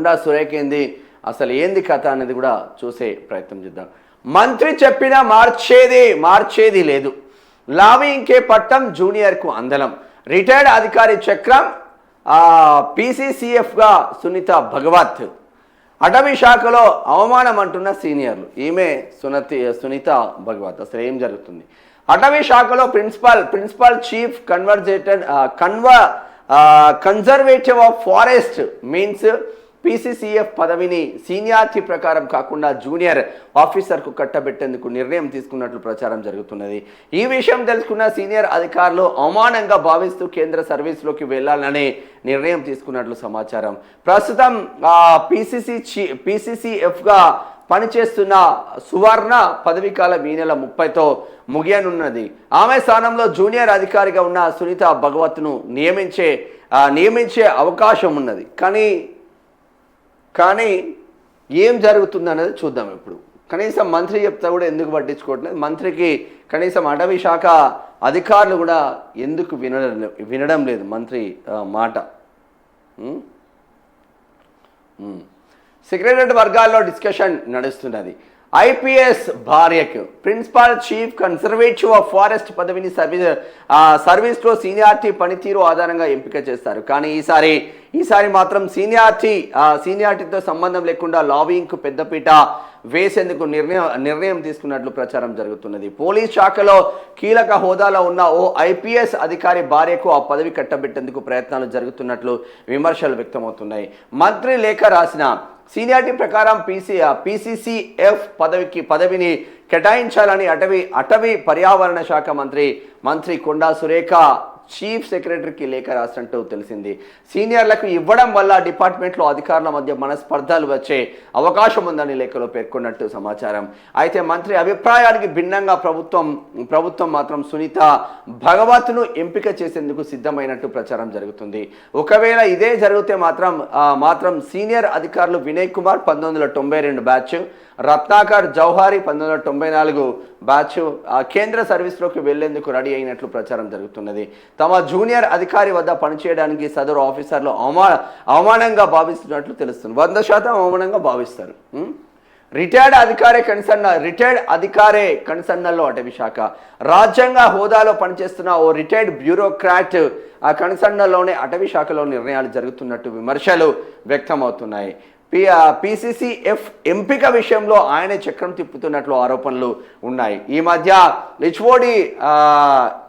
కొండా సురేఖ ఏంది అసలు ఏంది కథ అనేది కూడా చూసే ప్రయత్నం చేద్దాం. మంత్రి చెప్పినా మార్చేది లేదు. లావింగ్కే పట్టం జూనియర్కు అందలం. రిటైర్డ్ అధికారి చక్రం పీసీసీఎఫ్గా సునీత భగవత్. అటవీ శాఖలో అవమానం అంటున్న సీనియర్లు. ఈమె సునీత భగవత్. అసలు ఏం జరుగుతుంది? అటవీ శాఖలో principal chief conservative of forest means PCCF పదవిని సీనియారిటీ ప్రకారం కాకుండా జూనియర్ ఆఫీసర్కు కట్టబెట్టేందుకు నిర్ణయం తీసుకున్నట్లు ప్రచారం జరుగుతున్నది. ఈ విషయం తెలుసుకున్న సీనియర్ అధికారులు అవమానంగా భావిస్తూ కేంద్ర సర్వీస్లోకి వెళ్లాలనే నిర్ణయం తీసుకున్నట్లు సమాచారం. ప్రస్తుతం పీసీసీఎఫ్గా పనిచేస్తున్న సువర్ణ పదవీకాలం ఈ నెల 30తో ముగియనున్నది. ఆమె స్థానంలో జూనియర్ అధికారిగా ఉన్న సునీత భగవత్ను నియమించే అవకాశం ఉన్నది. కానీ ఏం జరుగుతుందనేది చూద్దాం. ఇప్పుడు కనీసం మంత్రి చెప్తా కూడా ఎందుకు పట్టించుకోవట్లేదు? మంత్రికి కనీసం అటవీ శాఖ అధికారులు కూడా ఎందుకు వినడం లేదు మంత్రి మాట? సెక్రటరీ వర్గాల్లో డిస్కషన్ నడుస్తున్నది. ఐపీఎస్ భార్యకు principal chief conservative of forest పదవిని సర్వీస్లో సీనియారిటీ పనితీరు ఆధారంగా ఎంపిక చేస్తారు. కానీ ఈసారి మాత్రం సీనియారిటీతో సంబంధం లేకుండా లాబింగ్కు పెద్దపీట వేసేందుకు నిర్ణయం తీసుకున్నట్లు ప్రచారం జరుగుతున్నది. పోలీస్ శాఖలో కీలక హోదాలో ఉన్న ఓ ఐపీఎస్ అధికారి భార్యకు ఆ పదవి కట్టబెట్టేందుకు ప్రయత్నాలు జరుగుతున్నట్లు విమర్శలు వ్యక్తమవుతున్నాయి. మంత్రి లేఖ రాసిన సీనియారిటీ ప్రకారం పీసీసీఎఫ్ పదవిని కేటాయించాలని అటవీ పర్యావరణ శాఖ మంత్రి కొండా సురేఖ చీఫ్ సెక్రటరీకి లేఖ రాసినట్టు తెలిసింది. సీనియర్లకు ఇవ్వడం వల్ల డిపార్ట్మెంట్లో అధికారుల మధ్య మనస్పర్ధలు వచ్చే అవకాశం ఉందని లేఖలో పేర్కొన్నట్టు సమాచారం. అయితే మంత్రి అభిప్రాయానికి భిన్నంగా ప్రభుత్వం మాత్రం సునీత భగవత్ను ఎంపిక చేసేందుకు సిద్ధమైనట్టు ప్రచారం జరుగుతుంది. ఒకవేళ ఇదే జరిగితే మాత్రం సీనియర్ అధికారులు వినయ్ కుమార్ 1992 బ్యాచ్, రత్నాకర్ జౌహారీ 1994 బ్యాచ్ కేంద్ర సర్వీస్లోకి వెళ్లేందుకు రెడీ అయినట్లు ప్రచారం జరుగుతున్నది. తమ జూనియర్ అధికారి వద్ద పనిచేయడానికి సదరు ఆఫీసర్లు అవమానంగా భావిస్తున్నట్లు తెలుస్తుంది. 100% అవమానంగా భావిస్తారు. రిటైర్డ్ అధికారే కన్సర్న్లో అటవీ శాఖ రాజ్యాంగ హోదాలో పనిచేస్తున్న ఓ రిటైర్డ్ బ్యూరోక్రాట్ ఆ కన్సర్న్లోనే అటవీ శాఖలో నిర్ణయాలు జరుగుతున్నట్టు విమర్శలు వ్యక్తమవుతున్నాయి. పీసీసీఎఫ్ ఎంపిక విషయంలో ఆయనే చక్రం తిప్పుతున్నట్లు ఆరోపణలు ఉన్నాయి. ఈ మధ్య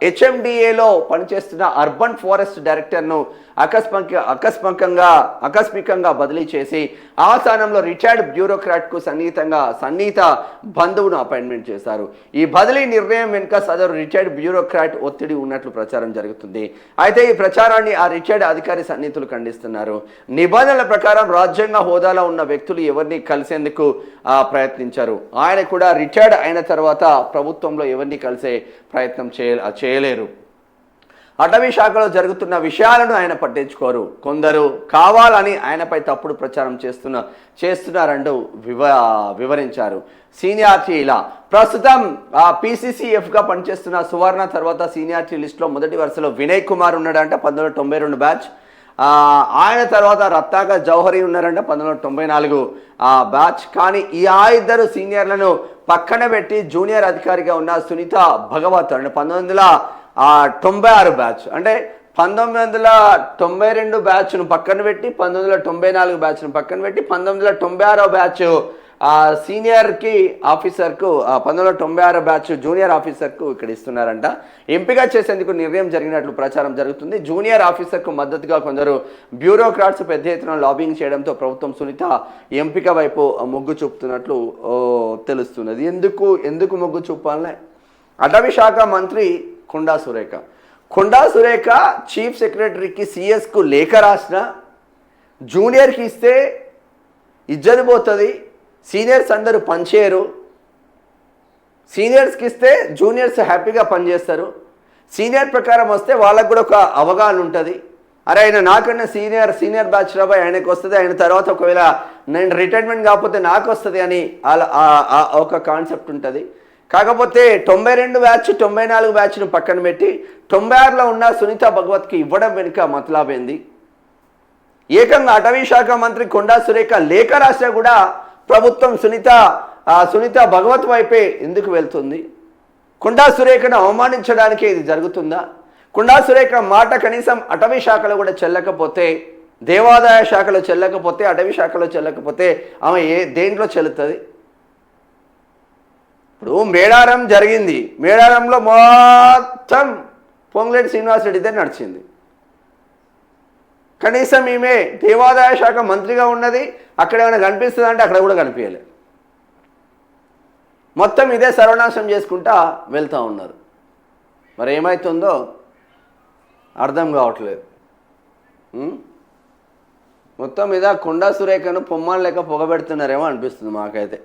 హెచ్ఎండిఏలో పనిచేస్తున్న అర్బన్ ఫారెస్ట్ డైరెక్టర్ను ఆకస్మికంగా బదిలీ చేసి ఆ స్థానంలో రిటైర్డ్ బ్యూరోక్రాట్కు సన్నిహిత బంధువును అపాయింట్మెంట్ చేశారు. ఈ బదిలీ నిర్ణయం వెనుక సదరు రిటైర్డ్ బ్యూరోక్రాట్ ఒత్తిడి ఉన్నట్లు ప్రచారం జరుగుతుంది. అయితే ఈ ప్రచారాన్ని ఆ రిటైర్డ్ అధికారి సన్నిహితులు ఖండిస్తున్నారు. నిబంధనల ప్రకారం రాజ్యాంగ హోదాలో ఉన్న వ్యక్తులు ఎవరిని కలిసేందుకు ప్రయత్నించారు. ఆయన కూడా రిటైర్డ్ అయిన తర్వాత ప్రభుత్వంలో ఎవరిని కలిసే ప్రయత్నం చేయలేరు. అటవీ శాఖలో జరుగుతున్న విషయాలను ఆయన పట్టించుకోరు. కొందరు కావాలని ఆయనపై తప్పుడు ప్రచారం చేస్తున్నారంటూ వివరించారు. సీనియారిటీ ఇలా ప్రస్తుతం పీసీసీఎఫ్గా పనిచేస్తున్న సువర్ణ తర్వాత సీనియారిటీ లిస్టులో మొదటి వరుసలో వినయ్ కుమార్ ఉన్నాడంట, 1992 బ్యాచ్. ఆయన తర్వాత రత్నాకర్ జౌహరీ ఉన్నారంట, 1994 బ్యాచ్. కానీ ఈ ఇద్దరు సీనియర్లను పక్కన పెట్టి జూనియర్ అధికారిగా ఉన్న సునీత భగవత్ అంటే 1996 బ్యాచ్. అంటే 1992 బ్యాచ్ను పక్కన పెట్టి 1994 బ్యాచ్ను పక్కన పెట్టి 1996 బ్యాచ్ సీనియర్కి ఆఫీసర్కు 1996 బ్యాచ్ జూనియర్ ఆఫీసర్కు ఇక్కడ ఇస్తున్నారంట. ఎంపిక చేసేందుకు నిర్ణయం జరిగినట్లు ప్రచారం జరుగుతుంది. జూనియర్ ఆఫీసర్కు మద్దతుగా కొందరు బ్యూరోక్రాట్స్ పెద్ద ఎత్తున లాబింగ్ చేయడంతో ప్రభుత్వం సునీత ఎంపిక వైపు మొగ్గు చూపుతున్నట్లు తెలుస్తున్నది. ఎందుకు మొగ్గు చూపాలనే? అటవీ శాఖ మంత్రి కొండా సురేఖ చీఫ్ సెక్రటరీకి సిఎస్కు లేఖ రాసిన జూనియర్కి ఇస్తే ఇజ్జత్ పోతుంది, సీనియర్స్ అందరూ పనిచేయరు, సీనియర్స్కి ఇస్తే జూనియర్స్ హ్యాపీగా పనిచేస్తారు, సీనియర్ ప్రకారం వస్తే వాళ్ళకు కూడా ఒక అవగాహన ఉంటుంది. అరే ఆయన నాకన్నా సీనియర్ బ్యాచ్ రాబాయ్, ఆయనకు వస్తుంది, ఆయన తర్వాత ఒకవేళ నేను రిటైర్మెంట్ కాకపోతే నాకు వస్తుంది అని ఒక కాన్సెప్ట్ ఉంటుంది. కాకపోతే 92 బ్యాచ్ 94 బ్యాచ్ను పక్కన పెట్టి 96లో ఉన్న సునీత భగవత్కి ఇవ్వడం వెనుక మతలాబేంది? ఏకంగా అటవీ శాఖ మంత్రి కొండా సురేఖ లేఖ రాసినా కూడా ప్రభుత్వం సునీత భగవత్ వైపే ఎందుకు వెళ్తుంది? కొండా సురేఖను అవమానించడానికే ఇది జరుగుతుందా? కొండా సురేఖ మాట కనీసం అటవీ శాఖలో కూడా చెల్లకపోతే, దేవాదాయ శాఖలో చెల్లకపోతే, అటవీ శాఖలో చెల్లకపోతే ఆమె దేంట్లో చెల్లుతుంది? ఇప్పుడు మేడారం జరిగింది, మేడారంలో మొత్తం పొంగులేటి శ్రీనివాసరెడ్డిదే నడిచింది. కనీసం ఈమె దేవాదాయ శాఖ మంత్రిగా ఉన్నది, అక్కడ ఏమైనా కనిపిస్తుందంటే అక్కడ కూడా కనిపించలే. మొత్తం ఇదే సర్వనాశనం చేసుకుంటా వెళ్తూ ఉన్నారు. మరి ఏమవుతుందో అర్థం కావట్లేదు. మొత్తం మీద కొండా సురేఖను పొమ్మని లెక్క పొగబెడుతున్నారేమో అనిపిస్తుంది మాకైతే.